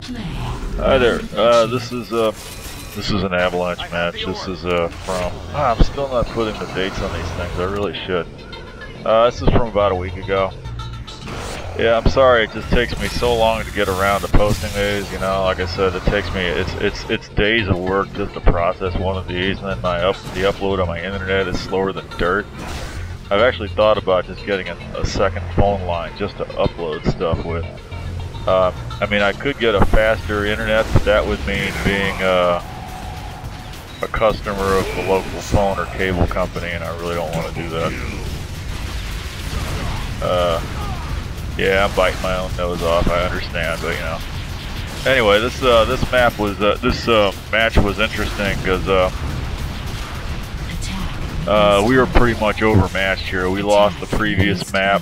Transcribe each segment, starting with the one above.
Hi there. This is an Avalanche match. This is from. I'm still not putting the dates on these things. I really should. This is from about a week ago. Yeah, I'm sorry. It just takes me so long to get around to posting these. You know, like I said, it takes me. It's days of work just to process one of these, and then the upload on my internet is slower than dirt. I've actually thought about just getting a second phone line just to upload stuff with. I mean, I could get a faster internet, but that would mean being a customer of the local phone or cable company, and I really don't want to do that. Yeah, I'm biting my own nose off. I understand, but you know. Anyway, this match was interesting because we were pretty much overmatched here. We lost the previous map.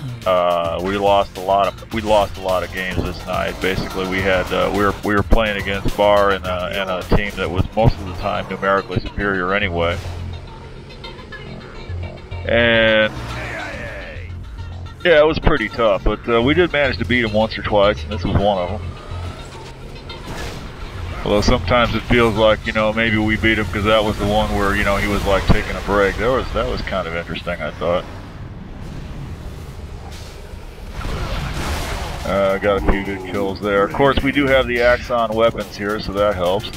We lost a lot of games this night. Basically, we were playing against Bar and a team that was most of the time numerically superior anyway. And yeah, it was pretty tough, but we did manage to beat them once or twice, and this was one of them. Although sometimes it feels like, you know, maybe we beat him because that was the one where, you know, he was like taking a break. That was kind of interesting, I thought. Got a few good kills there. Of course, we do have the Axon weapons here, so that helps.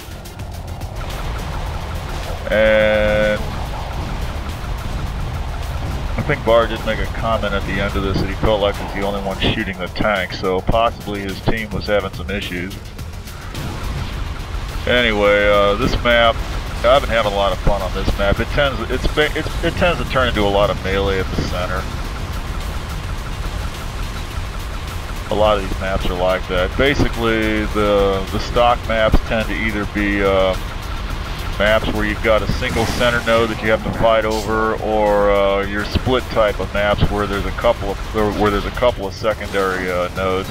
And I think Bar did make a comment at the end of this that he felt like he was the only one shooting the tank, so possibly his team was having some issues. Anyway, this map, I've been having a lot of fun on this map. It tends to turn into a lot of melee at the center. A lot of these maps are like that. Basically, the stock maps tend to either be maps where you've got a single center node that you have to fight over, or your split type of maps where there's a couple of secondary nodes.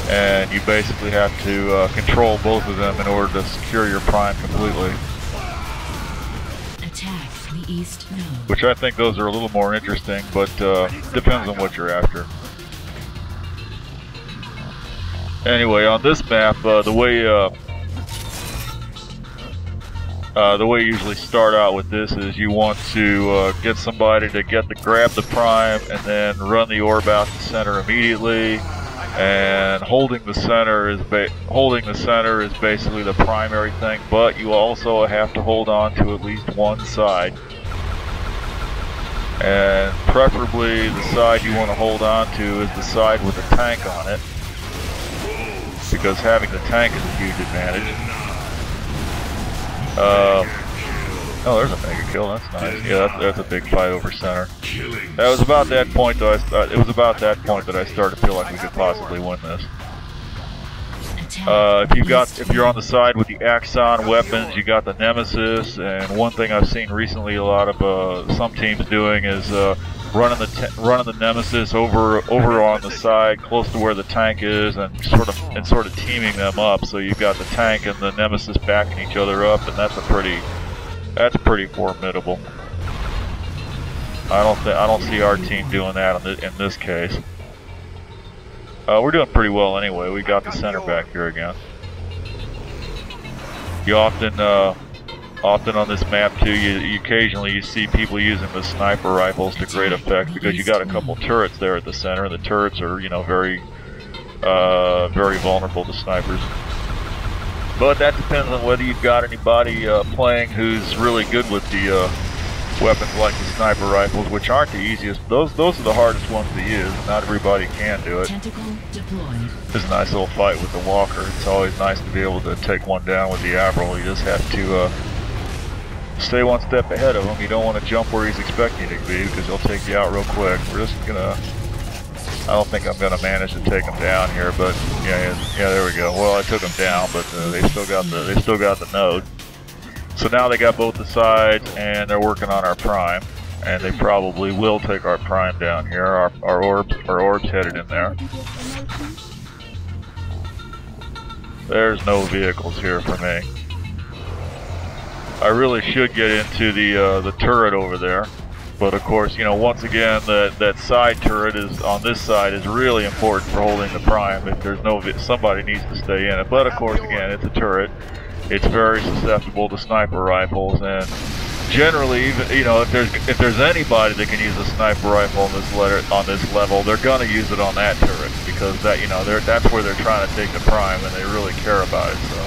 And you basically have to control both of them in order to secure your prime completely. Attack the east node. Which I think those are a little more interesting, but depends on what you're after. Anyway, on this map, the way you usually start out with this is you want to get somebody to grab the prime and then run the orb out to center immediately. And holding the center is basically the primary thing, but you also have to hold on to at least one side. And preferably the side you want to hold on to is the side with the tank on it, because having the tank is a huge advantage. Oh, there's a mega kill. That's nice. Yeah, that's a big fight over center. That was about that point that I started to feel like we could possibly win this. If you're on the side with the Axon weapons, you got the Nemesis, and one thing I've seen recently a lot of some teams doing is running the Nemesis over on the side close to where the tank is, and sort of teaming them up. So you've got the tank and the Nemesis backing each other up, and that's pretty formidable. I don't see our team doing that in this case. We're doing pretty well anyway. We got the center back here again. You often on this map too, you occasionally see people using the sniper rifles to great effect, because you got a couple turrets there at the center, and the turrets are, you know, very vulnerable to snipers. But that depends on whether you've got anybody playing who's really good with the weapons like the sniper rifles, which aren't the easiest. Those are the hardest ones to use. Not everybody can do it. Tentacle deployed. It's a nice little fight with the walker. It's always nice to be able to take one down with the Avril. You just have to stay one step ahead of him. You don't want to jump where he's expecting you to be, because he'll take you out real quick. We're just gonna... I don't think I'm going to manage to take him down here, but yeah, there we go. Well, I took him down, but they still got the node. So now they got both the sides, and they're working on our prime, and they probably will take our prime down here. Our orbs headed in there. There's no vehicles here for me. I really should get into the turret over there. But of course, you know, once again, that side turret is on this side is really important for holding the prime. If there's no, somebody needs to stay in it. But of course, again, it's a turret. It's very susceptible to sniper rifles, and generally, even, you know, if there's anybody that can use a sniper rifle on this level, they're gonna use it on that turret, because that, you know, that's where they're trying to take the prime, and they really care about it. So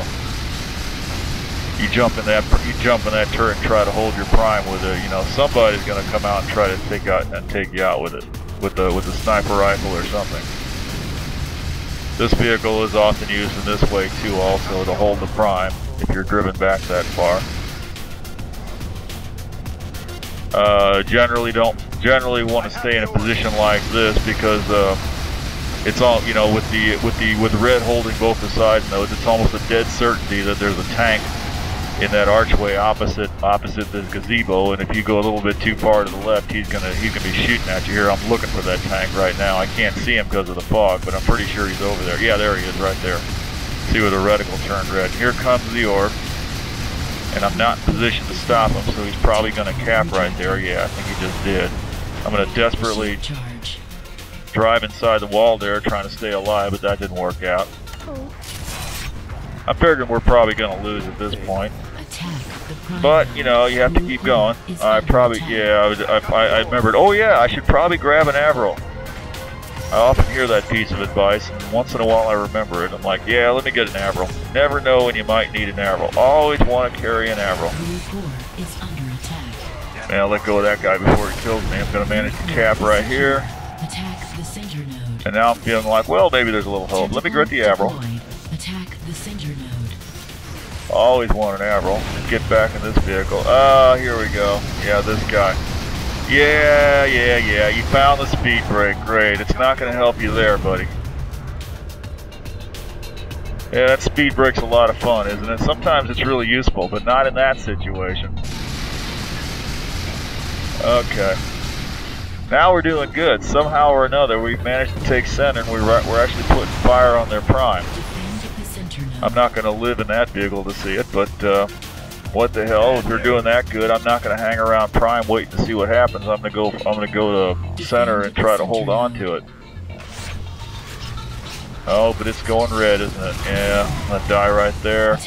you jump in that turret and try to hold your prime with it. You know, somebody's gonna come out and try to take you out with it, with the sniper rifle or something. This vehicle is often used in this way too, also to hold the prime if you're driven back that far. Generally want to stay in a position like this, because it's all, you know, with red holding both the side nodes, it's almost a dead certainty that there's a tank in that archway opposite this gazebo, and if you go a little bit too far to the left, he's gonna be shooting at you here. I'm looking for that tank right now. I can't see him because of the fog, but I'm pretty sure he's over there. Yeah, there he is right there. See where the reticle turned red. Here comes the orb, and I'm not in position to stop him, so he's probably gonna cap right there. Yeah, I think he just did. I'm gonna desperately drive inside the wall there, trying to stay alive, but that didn't work out. I'm figuring we're probably going to lose at this point. But, you know, you have to keep going. I remembered, oh yeah, I should probably grab an Avro. I often hear that piece of advice, and once in a while I remember it. I'm like, yeah, let me get an Avro. Never know when you might need an Avro. Always want to carry an Avro. Man, I'll let go of that guy before he kills me. I'm going to manage to cap right here. And now I'm feeling like, well, maybe there's a little hope. Let me get the Avro. Always want an Avro. Get back in this vehicle. Here we go. Yeah, this guy. Yeah. You found the speed brake. Great. It's not going to help you there, buddy. Yeah, that speed brake's a lot of fun, isn't it? Sometimes it's really useful, but not in that situation. Okay. Now we're doing good. Somehow or another, we've managed to take center, and we're actually putting fire on their prime. I'm not going to live in that vehicle to see it, but what the hell? If they're doing that good, I'm not going to hang around prime waiting to see what happens. I'm going to go to center and try to hold on to it. Oh, but it's going red, isn't it? Yeah, I'm going to die right there.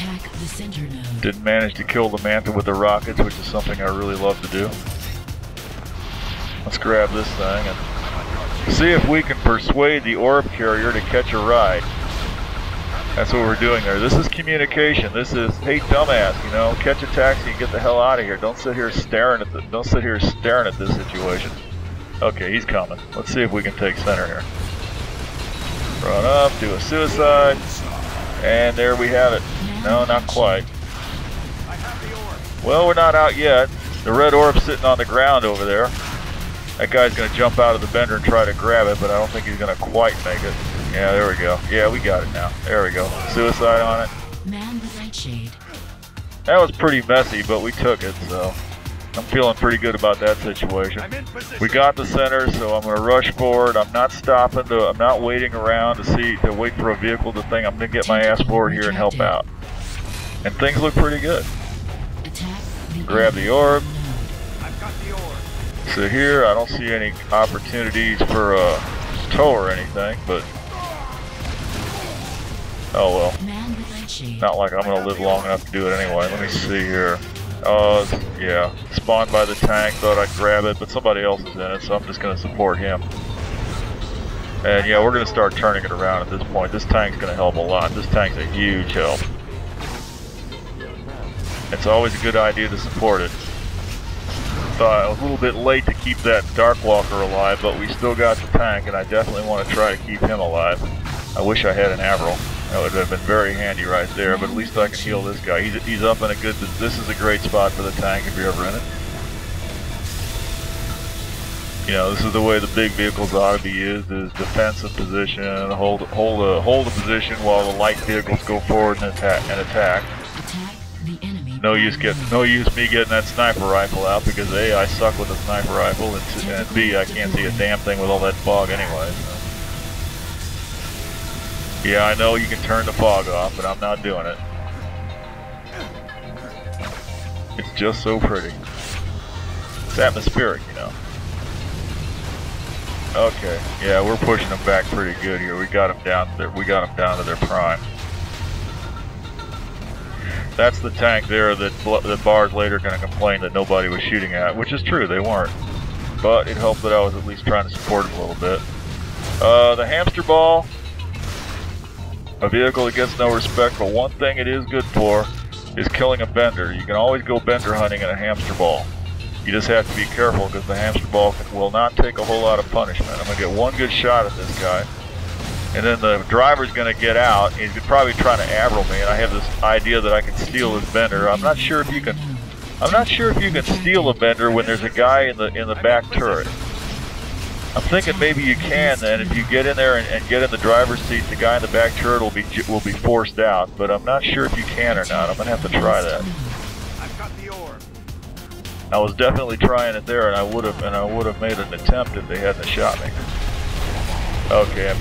Didn't manage to kill the Manta with the rockets, which is something I really love to do. Let's grab this thing and see if we can persuade the orb carrier to catch a ride. That's what we're doing there. This is communication. This is, hey dumbass, you know, catch a taxi and get the hell out of here. Don't sit here staring at this situation. Okay, he's coming. Let's see if we can take center here. Run up, do a suicide, and there we have it. No, not quite. Well, we're not out yet. The red orb's sitting on the ground over there. That guy's going to jump out of the bender and try to grab it, but I don't think he's going to quite make it. Yeah, there we go. Yeah, we got it now. There we go. Suicide on it. Man with nightshade. That was pretty messy, but we took it, so I'm feeling pretty good about that situation. We got the center, so I'm going to rush forward. I'm not stopping. I'm not waiting around to wait for a vehicle to think. I'm going to get my ass forward here and help out. And things look pretty good. Grab the orb. So here, I don't see any opportunities for a tow or anything, but oh well. Not like I'm going to live long enough to do it anyway. Let me see here. Oh, yeah. Spawned by the tank. Thought I'd grab it, but somebody else is in it, so I'm just going to support him. And yeah, we're going to start turning it around at this point. This tank's going to help a lot. This tank's a huge help. It's always a good idea to support it. Thought I was a little bit late to keep that Darkwalker alive, but we still got the tank, and I definitely want to try to keep him alive. I wish I had an Avro. That would have been very handy right there, but at least I can heal this guy. He's up in a good... This is a great spot for the tank if you're ever in it. You know, this is the way the big vehicles ought to be used, is defensive position, hold a position while the light vehicles go forward and attack. No use me getting that sniper rifle out, because A, I suck with a sniper rifle, and B, I can't see a damn thing with all that fog anyway. So. Yeah, I know you can turn the fog off, but I'm not doing it. It's just so pretty. It's atmospheric, you know. Okay, yeah, we're pushing them back pretty good here. We got them down there. We got them down to their prime. That's the tank there that Bar's later going to complain that nobody was shooting at, which is true, they weren't. But it helped that I was at least trying to support him a little bit. The hamster ball, a vehicle that gets no respect, but one thing it is good for is killing a bender. You can always go bender hunting in a hamster ball. You just have to be careful because the hamster ball will not take a whole lot of punishment. I'm going to get one good shot at this guy. And then the driver's going to get out. He's probably trying to aggro me, and I have this idea that I can steal his bender. I'm not sure if you can. I'm not sure if you can steal a bender when there's a guy in the back turret. I'm thinking maybe you can. Then if you get in there and get in the driver's seat, the guy in the back turret will be forced out. But I'm not sure if you can or not. I'm going to have to try that. I've got the orb. I was definitely trying it there, and I would have made an attempt if they hadn't shot me. Okay, I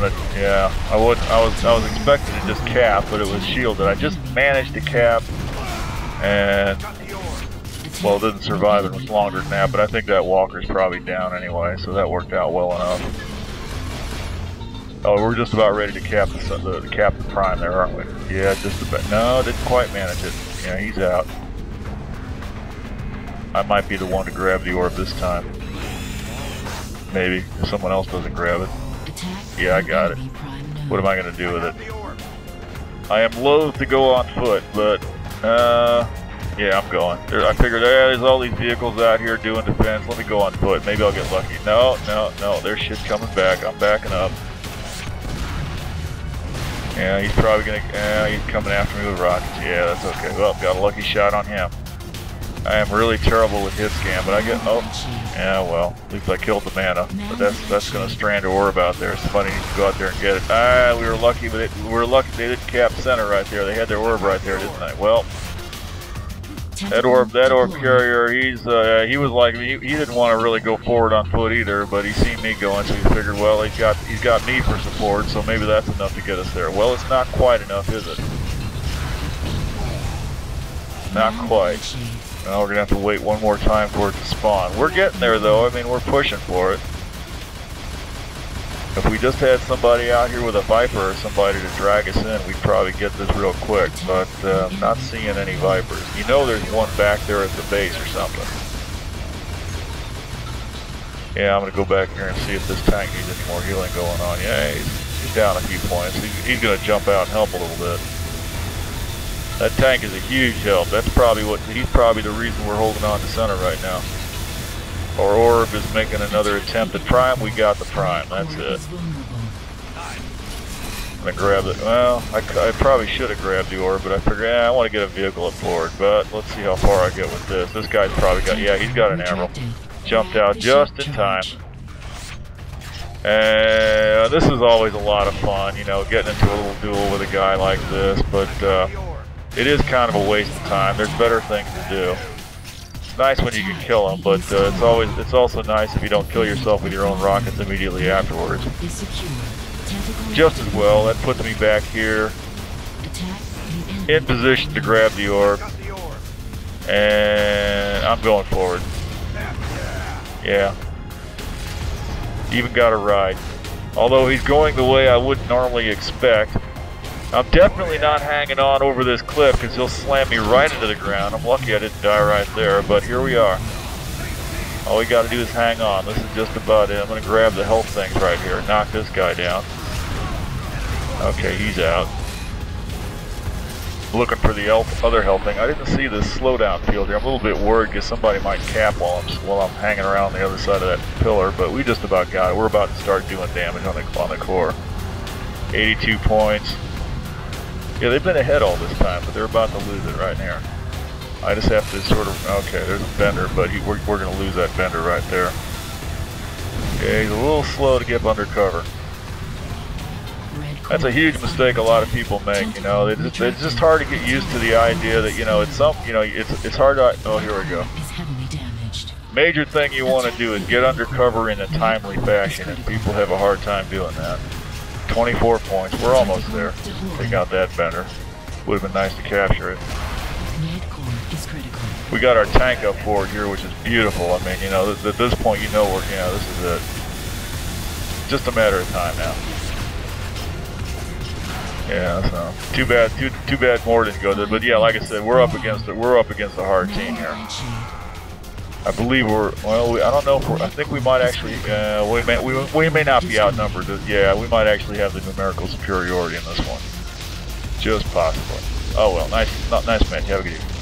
was expecting to just cap, but it was shielded. I just managed to cap, and well, it didn't survive. It was longer than that, but I think that walker's probably down anyway, so that worked out well enough. Oh, we're just about ready to cap the prime there, aren't we? Yeah, just about. No, didn't quite manage it. Yeah, he's out. I might be the one to grab the orb this time. Maybe if someone else doesn't grab it. Yeah, I got it. What am I going to do with it? I am loath to go on foot, but, yeah, I'm going. I figured, there's all these vehicles out here doing defense. Let me go on foot. Maybe I'll get lucky. No, there's shit coming back. I'm backing up. Yeah, he's probably going to, he's coming after me with rockets. Yeah, that's okay. Well, got a lucky shot on him. I am really terrible with hit scan, but I get, yeah, well, at least I killed the mana. But that's going to strand an orb out there. Somebody needs to go out there and get it. We were lucky, but we were lucky they didn't cap center right there. They had their orb right there, didn't they? Well, that orb carrier, he was like, he didn't want to really go forward on foot either, but he seen me going, so he figured, well, he's got me for support, so maybe that's enough to get us there. Well, it's not quite enough, is it? Not quite. Now we're going to have to wait one more time for it to spawn. We're getting there though, I mean we're pushing for it. If we just had somebody out here with a Viper or somebody to drag us in, we'd probably get this real quick, but I'm not seeing any Vipers. You know there's one back there at the base or something. Yeah, I'm going to go back here and see if this tank needs any more healing going on. Yeah, he's down a few points. He's going to jump out and help a little bit. That tank is a huge help. That's probably he's probably the reason we're holding on to center right now. Our orb is making another attempt at prime. We got the prime. That's it. I'm gonna grab it. Well, I probably should have grabbed the orb, but I figured, I want to get a vehicle up forward. But let's see how far I get with this. This guy's probably got, yeah, he's got an arrow. Jumped out just in time. And this is always a lot of fun, you know, getting into a little duel with a guy like this, but it is kind of a waste of time. There's better things to do. It's nice when you can kill them, but it's also nice if you don't kill yourself with your own rockets immediately afterwards. Just as well, that puts me back here in position to grab the orb, and I'm going forward. Yeah. Even got a ride. Although he's going the way I wouldn't normally expect. I'm definitely not hanging on over this cliff because he'll slam me right into the ground. I'm lucky I didn't die right there, but here we are. All we got to do is hang on. This is just about it. I'm going to grab the health things right here and knock this guy down. Okay, he's out. Looking for the other health thing. I didn't see this slowdown field here. I'm a little bit worried because somebody might cap while I'm hanging around the other side of that pillar, but we just about got it. We're about to start doing damage on the core. 82 points. Yeah, they've been ahead all this time, but they're about to lose it right here. I just have to sort of, okay, there's a bender, but we're going to lose that bender right there. Okay, he's a little slow to get under cover. That's a huge mistake a lot of people make, you know. It's just hard to get used to the idea that, you know, it's hard to, oh, here we go. Major thing you want to do is get under cover in a timely fashion, and people have a hard time doing that. 24 points, we're almost there. Take out that bender. Would have been nice to capture it. We got our tank up forward here, which is beautiful. I mean, you know, at this point, you know, this is it. just a matter of time now. Yeah, so too bad more didn't go there. But yeah, like I said, we're up against it. We're up against a hard team here. I believe I don't know if I think we might actually, we may not be outnumbered. Yeah, we might actually have the numerical superiority in this one. Just possibly. Oh well, nice match. Have a good evening.